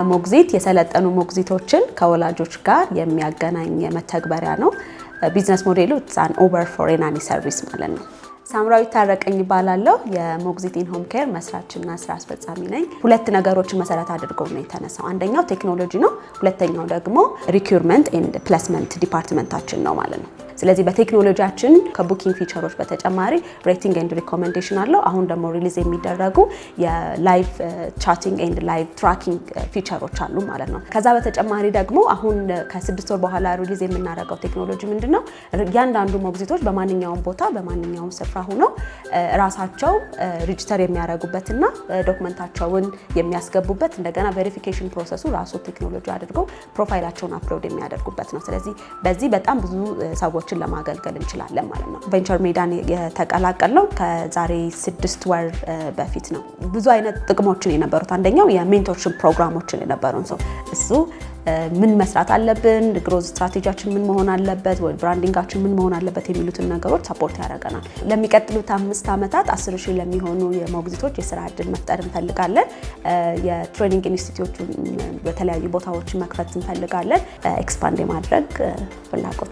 ሞግዚት የሰለጠኑ ሞግዚቶችን ከወላጆች ጋር የሚያገናኝ መተግበሪያ ነው። ቢዝነስ ሞዴሉ አን ኡበር ፎር ናኒ ሰርቪስ ማለት ነው። ሳምራዊት ታረቀኝ እባላለሁ። የሞግዚት ኢን ሆም ኬር መስራችና ስራ አስፈጻሚ ነኝ። ሁለት ነገሮችን መሰረት አድርጎ ነው የተነሳው። አንደኛው ቴክኖሎጂ ነው፣ ሁለተኛው ደግሞ ሪኩርመንት ኤንድ ፕሌስመንት ዲፓርትመንታችን ነው ማለት ነው። ስለዚህ በቴክኖሎጂያችን ከቡኪንግ ፊቸሮች በተጨማሪ ሬቲንግ ኤንድ ሪኮሜንዴሽን አለው። አሁን ደግሞ ሪሊዝ የሚደረጉ የላይቭ ቻቲንግ ኤንድ ላይቭ ትራኪንግ ፊቸሮች አሉ ማለት ነው። ከዛ በተጨማሪ ደግሞ አሁን ከ6 ወር በኋላ ሪሊዝ የምናደርገው ቴክኖሎጂ ምንድነው? እያንዳንዱ ሞግዚቶች በማንኛውም ቦታ በማንኛውም ስፍራ ሆነው ራሳቸው ሬጂስተር የሚያደርጉበትና ዶክመንታቸውን የሚያስገቡበት እንደገና ቬሪፊኬሽን ፕሮሰሱ ራሱ ቴክኖሎጂ አድርገው ፕሮፋይላቸውን አፕሎድ የሚያደርጉበት ነው። ስለዚህ በዚህ በጣም ብዙ ሰዎችን ለማገልገል እንችላለን ማለት ነው። ቬንቸር ሜዳን የተቀላቀልነው ከዛሬ 6 ወር በፊት ነው። ብዙ አይነት ጥቅሞችን የነበሩት አንደኛው የሜንቶርሺፕ ፕሮግራሞችን የነበሩን እሱ ምን መስራት አለብን፣ ግሮዝ ስትራቴጂያችን ምን መሆን አለበት፣ ወይ ብራንዲንጋችን ምን መሆን አለበት የሚሉትን ነገሮች ሰፖርት ያደርገናል። ለሚቀጥሉት 5 ዓመታት 10,000 ለሚሆኑ የሞግዚቶች የስራ እድል መፍጠር እንፈልጋለን። የትሬኒንግ ኢንስቲትዩቶችን በተለያዩ ቦታዎች መክፈት እንፈልጋለን። ኤክስፓንድ የማድረግ ፍላጎት